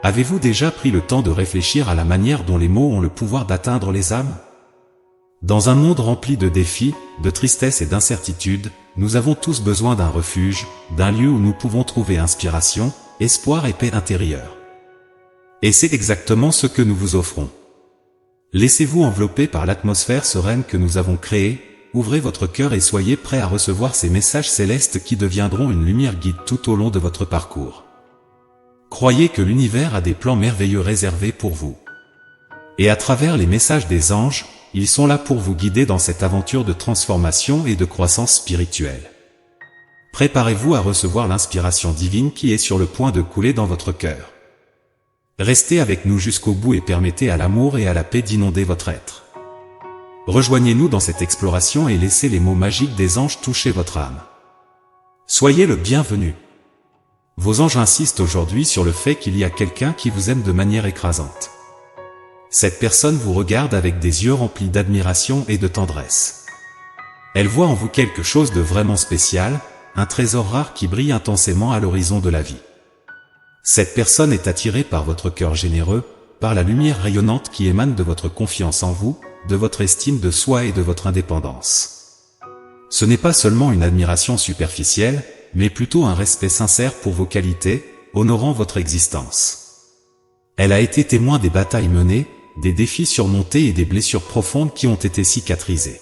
Avez-vous déjà pris le temps de réfléchir à la manière dont les mots ont le pouvoir d'atteindre les âmes? Dans un monde rempli de défis, de tristesse et d'incertitude, nous avons tous besoin d'un refuge, d'un lieu où nous pouvons trouver inspiration, espoir et paix intérieure. Et c'est exactement ce que nous vous offrons. Laissez-vous envelopper par l'atmosphère sereine que nous avons créée, ouvrez votre cœur et soyez prêts à recevoir ces messages célestes qui deviendront une lumière guide tout au long de votre parcours. Croyez que l'univers a des plans merveilleux réservés pour vous. Et à travers les messages des anges, ils sont là pour vous guider dans cette aventure de transformation et de croissance spirituelle. Préparez-vous à recevoir l'inspiration divine qui est sur le point de couler dans votre cœur. Restez avec nous jusqu'au bout et permettez à l'amour et à la paix d'inonder votre être. Rejoignez-nous dans cette exploration et laissez les mots magiques des anges toucher votre âme. Soyez le bienvenu. Vos anges insistent aujourd'hui sur le fait qu'il y a quelqu'un qui vous aime de manière écrasante. Cette personne vous regarde avec des yeux remplis d'admiration et de tendresse. Elle voit en vous quelque chose de vraiment spécial, un trésor rare qui brille intensément à l'horizon de la vie. Cette personne est attirée par votre cœur généreux, par la lumière rayonnante qui émane de votre confiance en vous, de votre estime de soi et de votre indépendance. Ce n'est pas seulement une admiration superficielle, mais plutôt un respect sincère pour vos qualités, honorant votre existence. Elle a été témoin des batailles menées, des défis surmontés et des blessures profondes qui ont été cicatrisées.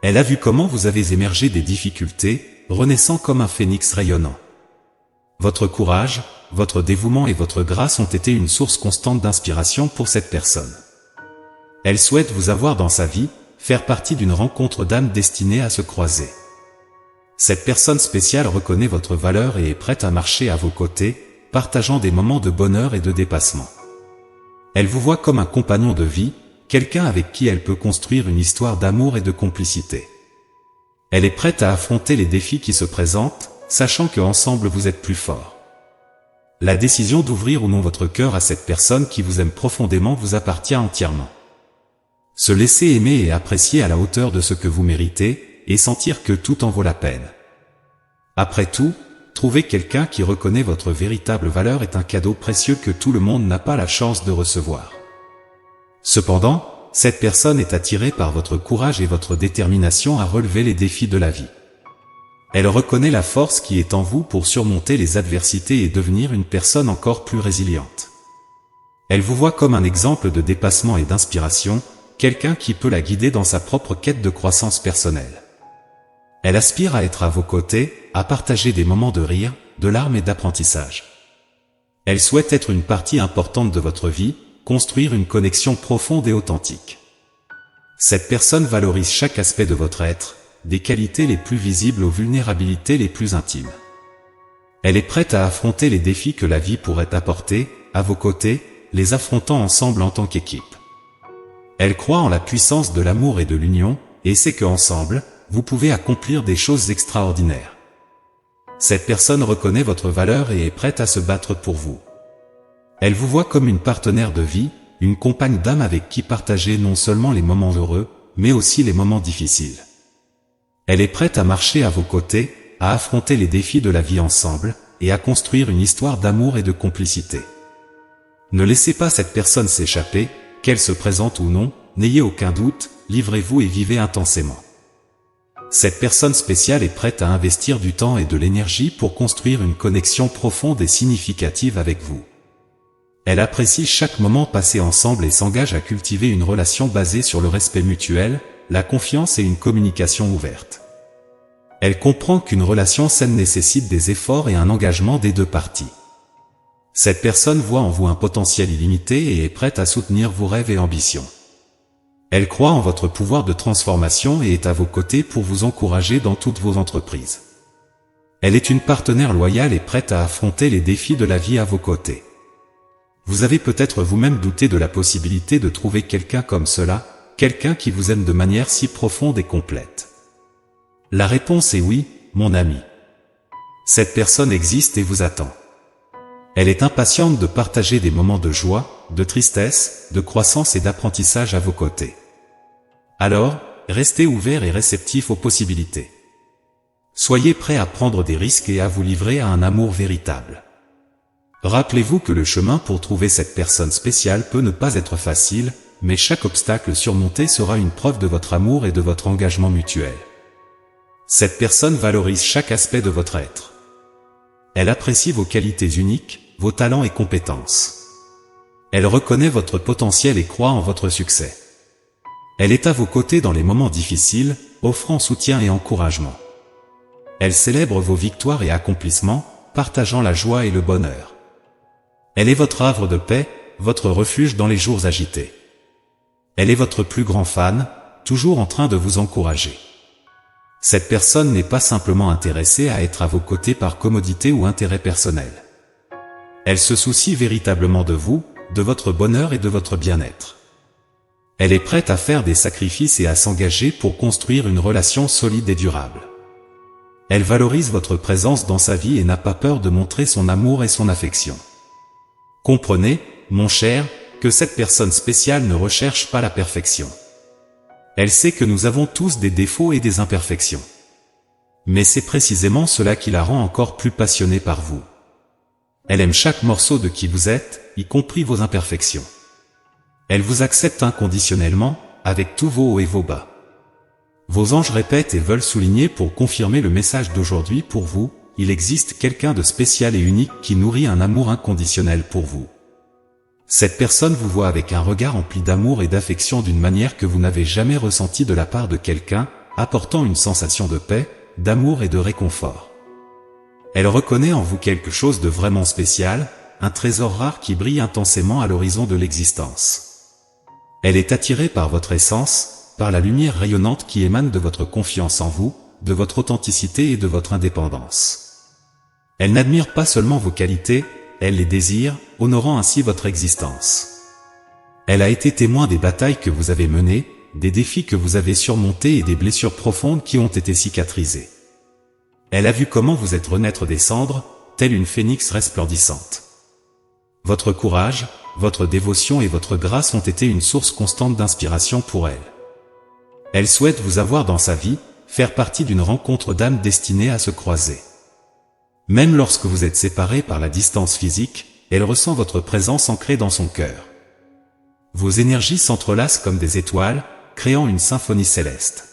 Elle a vu comment vous avez émergé des difficultés, renaissant comme un phénix rayonnant. Votre courage, votre dévouement et votre grâce ont été une source constante d'inspiration pour cette personne. Elle souhaite vous avoir dans sa vie, faire partie d'une rencontre d'âmes destinée à se croiser. Cette personne spéciale reconnaît votre valeur et est prête à marcher à vos côtés, partageant des moments de bonheur et de dépassement. Elle vous voit comme un compagnon de vie, quelqu'un avec qui elle peut construire une histoire d'amour et de complicité. Elle est prête à affronter les défis qui se présentent, sachant qu'ensemble vous êtes plus forts. La décision d'ouvrir ou non votre cœur à cette personne qui vous aime profondément vous appartient entièrement. Se laisser aimer et apprécier à la hauteur de ce que vous méritez, et sentir que tout en vaut la peine. Après tout, trouver quelqu'un qui reconnaît votre véritable valeur est un cadeau précieux que tout le monde n'a pas la chance de recevoir. Cependant, cette personne est attirée par votre courage et votre détermination à relever les défis de la vie. Elle reconnaît la force qui est en vous pour surmonter les adversités et devenir une personne encore plus résiliente. Elle vous voit comme un exemple de dépassement et d'inspiration, quelqu'un qui peut la guider dans sa propre quête de croissance personnelle. Elle aspire à être à vos côtés, à partager des moments de rire, de larmes et d'apprentissage. Elle souhaite être une partie importante de votre vie, construire une connexion profonde et authentique. Cette personne valorise chaque aspect de votre être, des qualités les plus visibles aux vulnérabilités les plus intimes. Elle est prête à affronter les défis que la vie pourrait apporter, à vos côtés, les affrontant ensemble en tant qu'équipe. Elle croit en la puissance de l'amour et de l'union, et sait qu'ensemble, vous pouvez accomplir des choses extraordinaires. Cette personne reconnaît votre valeur et est prête à se battre pour vous. Elle vous voit comme une partenaire de vie, une compagne d'âme avec qui partager non seulement les moments heureux, mais aussi les moments difficiles. Elle est prête à marcher à vos côtés, à affronter les défis de la vie ensemble, et à construire une histoire d'amour et de complicité. Ne laissez pas cette personne s'échapper, qu'elle se présente ou non, n'ayez aucun doute, livrez-vous et vivez intensément. Cette personne spéciale est prête à investir du temps et de l'énergie pour construire une connexion profonde et significative avec vous. Elle apprécie chaque moment passé ensemble et s'engage à cultiver une relation basée sur le respect mutuel, la confiance et une communication ouverte. Elle comprend qu'une relation saine nécessite des efforts et un engagement des deux parties. Cette personne voit en vous un potentiel illimité et est prête à soutenir vos rêves et ambitions. Elle croit en votre pouvoir de transformation et est à vos côtés pour vous encourager dans toutes vos entreprises. Elle est une partenaire loyale et prête à affronter les défis de la vie à vos côtés. Vous avez peut-être vous-même douté de la possibilité de trouver quelqu'un comme cela, quelqu'un qui vous aime de manière si profonde et complète. La réponse est oui, mon ami. Cette personne existe et vous attend. Elle est impatiente de partager des moments de joie, de tristesse, de croissance et d'apprentissage à vos côtés. Alors, restez ouverts et réceptifs aux possibilités. Soyez prêts à prendre des risques et à vous livrer à un amour véritable. Rappelez-vous que le chemin pour trouver cette personne spéciale peut ne pas être facile, mais chaque obstacle surmonté sera une preuve de votre amour et de votre engagement mutuel. Cette personne valorise chaque aspect de votre être. Elle apprécie vos qualités uniques, vos talents et compétences. Elle reconnaît votre potentiel et croit en votre succès. Elle est à vos côtés dans les moments difficiles, offrant soutien et encouragement. Elle célèbre vos victoires et accomplissements, partageant la joie et le bonheur. Elle est votre havre de paix, votre refuge dans les jours agités. Elle est votre plus grand fan, toujours en train de vous encourager. Cette personne n'est pas simplement intéressée à être à vos côtés par commodité ou intérêt personnel. Elle se soucie véritablement de vous, de votre bonheur et de votre bien-être. Elle est prête à faire des sacrifices et à s'engager pour construire une relation solide et durable. Elle valorise votre présence dans sa vie et n'a pas peur de montrer son amour et son affection. Comprenez, mon cher, que cette personne spéciale ne recherche pas la perfection. Elle sait que nous avons tous des défauts et des imperfections. Mais c'est précisément cela qui la rend encore plus passionnée par vous. Elle aime chaque morceau de qui vous êtes, y compris vos imperfections. Elle vous accepte inconditionnellement, avec tous vos hauts et vos bas. Vos anges répètent et veulent souligner pour confirmer le message d'aujourd'hui pour vous, il existe quelqu'un de spécial et unique qui nourrit un amour inconditionnel pour vous. Cette personne vous voit avec un regard empli d'amour et d'affection d'une manière que vous n'avez jamais ressentie de la part de quelqu'un, apportant une sensation de paix, d'amour et de réconfort. Elle reconnaît en vous quelque chose de vraiment spécial, un trésor rare qui brille intensément à l'horizon de l'existence. Elle est attirée par votre essence, par la lumière rayonnante qui émane de votre confiance en vous, de votre authenticité et de votre indépendance. Elle n'admire pas seulement vos qualités, elle les désire, honorant ainsi votre existence. Elle a été témoin des batailles que vous avez menées, des défis que vous avez surmontés et des blessures profondes qui ont été cicatrisées. Elle a vu comment vous êtes renaître des cendres, telle une phénix resplendissante. Votre courage, votre dévotion et votre grâce ont été une source constante d'inspiration pour elle. Elle souhaite vous avoir dans sa vie, faire partie d'une rencontre d'âmes destinée à se croiser. Même lorsque vous êtes séparés par la distance physique, elle ressent votre présence ancrée dans son cœur. Vos énergies s'entrelacent comme des étoiles, créant une symphonie céleste.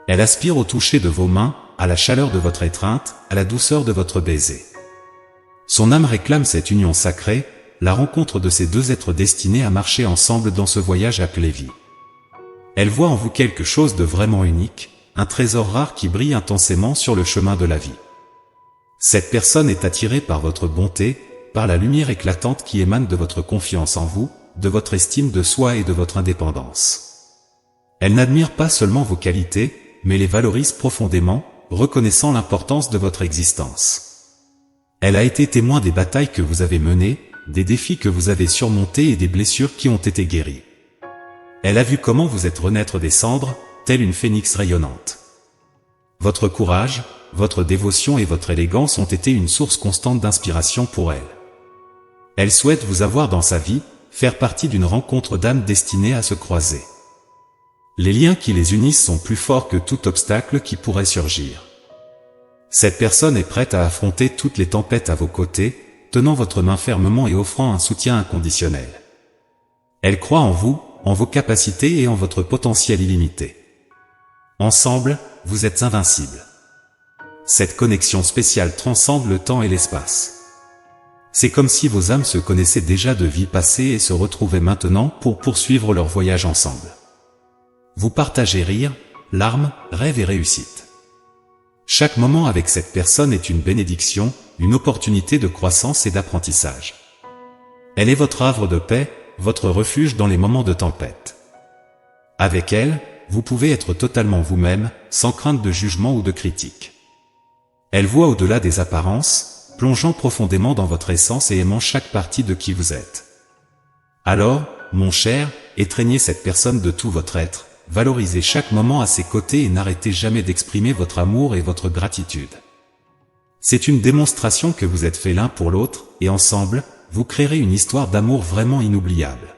Elle aspire au toucher de vos mains, à la chaleur de votre étreinte, à la douceur de votre baiser. Son âme réclame cette union sacrée, la rencontre de ces deux êtres destinés à marcher ensemble dans ce voyage appelé vie. Elle voit en vous quelque chose de vraiment unique, un trésor rare qui brille intensément sur le chemin de la vie. Cette personne est attirée par votre bonté, par la lumière éclatante qui émane de votre confiance en vous, de votre estime de soi et de votre indépendance. Elle n'admire pas seulement vos qualités, mais les valorise profondément, reconnaissant l'importance de votre existence. Elle a été témoin des batailles que vous avez menées, des défis que vous avez surmontés et des blessures qui ont été guéries. Elle a vu comment vous êtes renaître des cendres, telle une phénix rayonnante. Votre courage, votre dévotion et votre élégance ont été une source constante d'inspiration pour elle. Elle souhaite vous avoir dans sa vie, faire partie d'une rencontre d'âmes destinée à se croiser. Les liens qui les unissent sont plus forts que tout obstacle qui pourrait surgir. Cette personne est prête à affronter toutes les tempêtes à vos côtés, tenant votre main fermement et offrant un soutien inconditionnel. Elle croit en vous, en vos capacités et en votre potentiel illimité. Ensemble, vous êtes invincibles. Cette connexion spéciale transcende le temps et l'espace. C'est comme si vos âmes se connaissaient déjà de vies passées et se retrouvaient maintenant pour poursuivre leur voyage ensemble. Vous partagez rire, larmes, rêves et réussites. Chaque moment avec cette personne est une bénédiction, une opportunité de croissance et d'apprentissage. Elle est votre havre de paix, votre refuge dans les moments de tempête. Avec elle, vous pouvez être totalement vous-même, sans crainte de jugement ou de critique. Elle voit au-delà des apparences, plongeant profondément dans votre essence et aimant chaque partie de qui vous êtes. Alors, mon cher, étreignez cette personne de tout votre être, valorisez chaque moment à ses côtés et n'arrêtez jamais d'exprimer votre amour et votre gratitude. C'est une démonstration que vous êtes faits l'un pour l'autre, et ensemble, vous créerez une histoire d'amour vraiment inoubliable.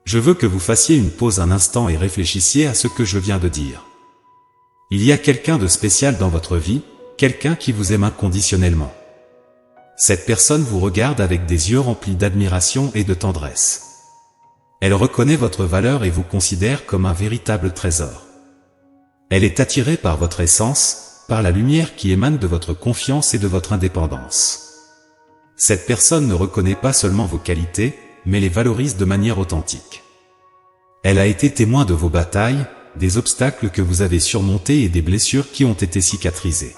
Je veux que vous fassiez une pause un instant et réfléchissiez à ce que je viens de dire. Il y a quelqu'un de spécial dans votre vie, quelqu'un qui vous aime inconditionnellement. Cette personne vous regarde avec des yeux remplis d'admiration et de tendresse. Elle reconnaît votre valeur et vous considère comme un véritable trésor. Elle est attirée par votre essence, par la lumière qui émane de votre confiance et de votre indépendance. Cette personne ne reconnaît pas seulement vos qualités, mais les valorise de manière authentique. Elle a été témoin de vos batailles, des obstacles que vous avez surmontés et des blessures qui ont été cicatrisées.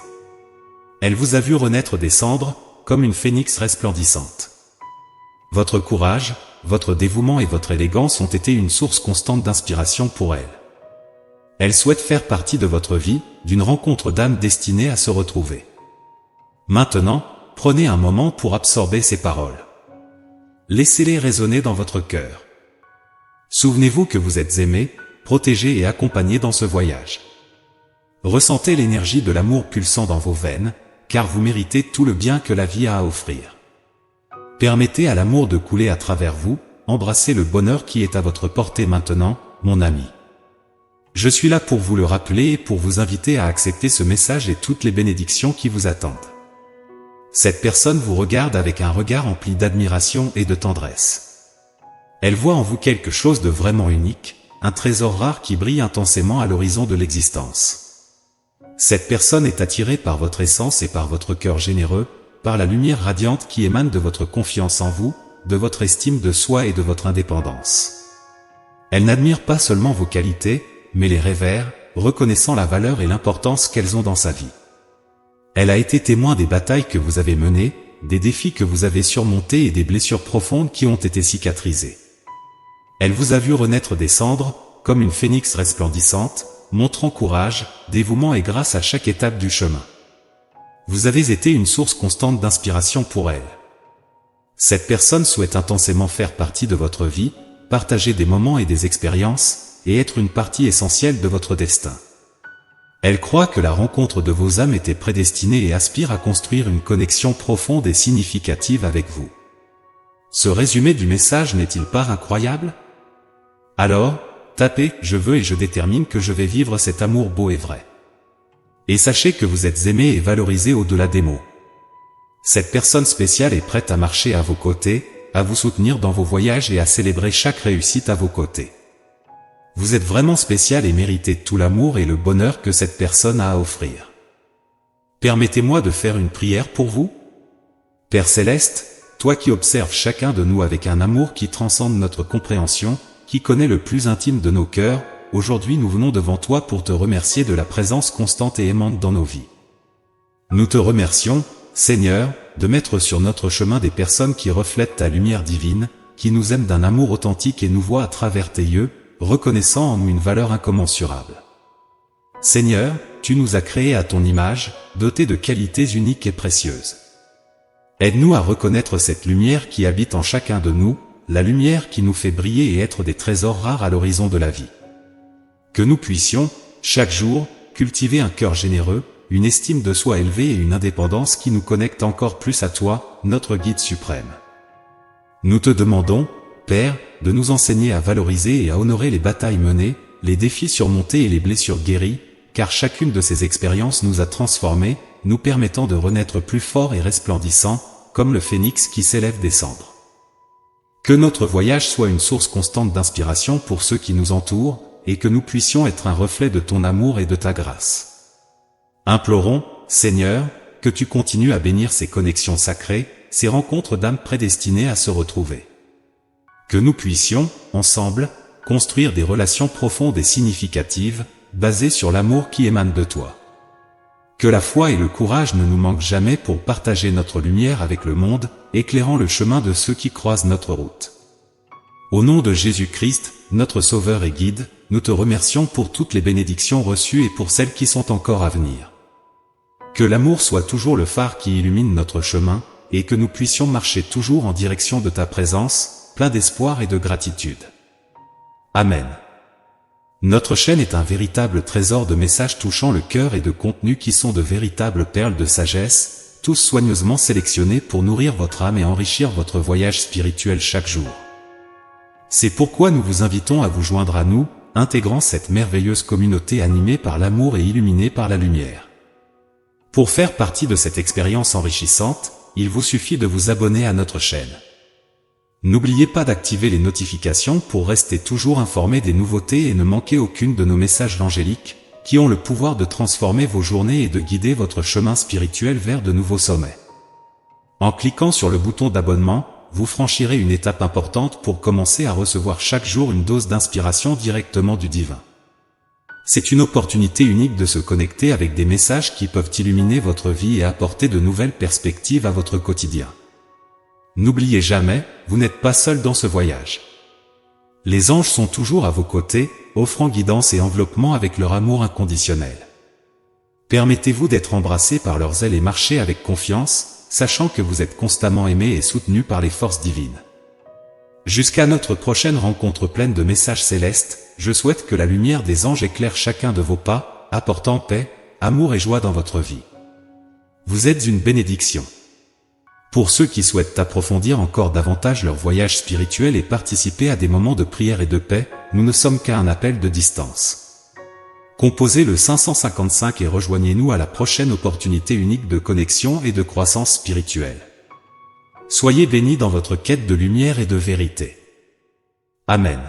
Elle vous a vu renaître des cendres, comme une phénix resplendissante. Votre courage, votre dévouement et votre élégance ont été une source constante d'inspiration pour elle. Elle souhaite faire partie de votre vie, d'une rencontre d'âmes destinée à se retrouver. Maintenant, prenez un moment pour absorber ces paroles. Laissez-les résonner dans votre cœur. Souvenez-vous que vous êtes aimé, protégé et accompagné dans ce voyage. Ressentez l'énergie de l'amour pulsant dans vos veines, car vous méritez tout le bien que la vie a à offrir. Permettez à l'amour de couler à travers vous, embrassez le bonheur qui est à votre portée maintenant, mon ami. Je suis là pour vous le rappeler et pour vous inviter à accepter ce message et toutes les bénédictions qui vous attendent. Cette personne vous regarde avec un regard empli d'admiration et de tendresse. Elle voit en vous quelque chose de vraiment unique, un trésor rare qui brille intensément à l'horizon de l'existence. Cette personne est attirée par votre essence et par votre cœur généreux, par la lumière radiante qui émane de votre confiance en vous, de votre estime de soi et de votre indépendance. Elle n'admire pas seulement vos qualités, mais les révère, reconnaissant la valeur et l'importance qu'elles ont dans sa vie. Elle a été témoin des batailles que vous avez menées, des défis que vous avez surmontés et des blessures profondes qui ont été cicatrisées. Elle vous a vu renaître des cendres, comme une phénix resplendissante, montrant courage, dévouement et grâce à chaque étape du chemin. Vous avez été une source constante d'inspiration pour elle. Cette personne souhaite intensément faire partie de votre vie, partager des moments et des expériences, et être une partie essentielle de votre destin. Elle croit que la rencontre de vos âmes était prédestinée et aspire à construire une connexion profonde et significative avec vous. Ce résumé du message n'est-il pas incroyable? Alors, tapez « Je veux et je détermine que je vais vivre cet amour beau et vrai ». Et sachez que vous êtes aimé et valorisé au-delà des mots. Cette personne spéciale est prête à marcher à vos côtés, à vous soutenir dans vos voyages et à célébrer chaque réussite à vos côtés. Vous êtes vraiment spécial et méritez tout l'amour et le bonheur que cette personne a à offrir. Permettez-moi de faire une prière pour vous. Père Céleste, toi qui observes chacun de nous avec un amour qui transcende notre compréhension, qui connaît le plus intime de nos cœurs, aujourd'hui nous venons devant toi pour te remercier de la présence constante et aimante dans nos vies. Nous te remercions, Seigneur, de mettre sur notre chemin des personnes qui reflètent ta lumière divine, qui nous aiment d'un amour authentique et nous voient à travers tes yeux, reconnaissant en nous une valeur incommensurable. Seigneur, tu nous as créés à ton image, dotés de qualités uniques et précieuses. Aide-nous à reconnaître cette lumière qui habite en chacun de nous, la lumière qui nous fait briller et être des trésors rares à l'horizon de la vie. Que nous puissions, chaque jour, cultiver un cœur généreux, une estime de soi élevée et une indépendance qui nous connectent encore plus à toi, notre guide suprême. Nous te demandons, Père, de nous enseigner à valoriser et à honorer les batailles menées, les défis surmontés et les blessures guéries, car chacune de ces expériences nous a transformés, nous permettant de renaître plus forts et resplendissants, comme le phénix qui s'élève des cendres. Que notre voyage soit une source constante d'inspiration pour ceux qui nous entourent, et que nous puissions être un reflet de ton amour et de ta grâce. Implorons, Seigneur, que tu continues à bénir ces connexions sacrées, ces rencontres d'âmes prédestinées à se retrouver. Que nous puissions, ensemble, construire des relations profondes et significatives, basées sur l'amour qui émane de toi. Que la foi et le courage ne nous manquent jamais pour partager notre lumière avec le monde, éclairant le chemin de ceux qui croisent notre route. Au nom de Jésus-Christ, notre Sauveur et Guide, nous te remercions pour toutes les bénédictions reçues et pour celles qui sont encore à venir. Que l'amour soit toujours le phare qui illumine notre chemin, et que nous puissions marcher toujours en direction de ta présence, plein d'espoir et de gratitude. Amen. Notre chaîne est un véritable trésor de messages touchant le cœur et de contenus qui sont de véritables perles de sagesse, tous soigneusement sélectionnés pour nourrir votre âme et enrichir votre voyage spirituel chaque jour. C'est pourquoi nous vous invitons à vous joindre à nous, intégrant cette merveilleuse communauté animée par l'amour et illuminée par la lumière. Pour faire partie de cette expérience enrichissante, il vous suffit de vous abonner à notre chaîne. N'oubliez pas d'activer les notifications pour rester toujours informé des nouveautés et ne manquer aucune de nos messages angéliques, qui ont le pouvoir de transformer vos journées et de guider votre chemin spirituel vers de nouveaux sommets. En cliquant sur le bouton d'abonnement, vous franchirez une étape importante pour commencer à recevoir chaque jour une dose d'inspiration directement du divin. C'est une opportunité unique de se connecter avec des messages qui peuvent illuminer votre vie et apporter de nouvelles perspectives à votre quotidien. N'oubliez jamais, vous n'êtes pas seul dans ce voyage. Les anges sont toujours à vos côtés, offrant guidance et enveloppement avec leur amour inconditionnel. Permettez-vous d'être embrassé par leurs ailes et marchez avec confiance, sachant que vous êtes constamment aimé et soutenu par les forces divines. Jusqu'à notre prochaine rencontre pleine de messages célestes, je souhaite que la lumière des anges éclaire chacun de vos pas, apportant paix, amour et joie dans votre vie. Vous êtes une bénédiction. Pour ceux qui souhaitent approfondir encore davantage leur voyage spirituel et participer à des moments de prière et de paix, nous ne sommes qu'à un appel de distance. Composez le 555 et rejoignez-nous à la prochaine opportunité unique de connexion et de croissance spirituelle. Soyez bénis dans votre quête de lumière et de vérité. Amen.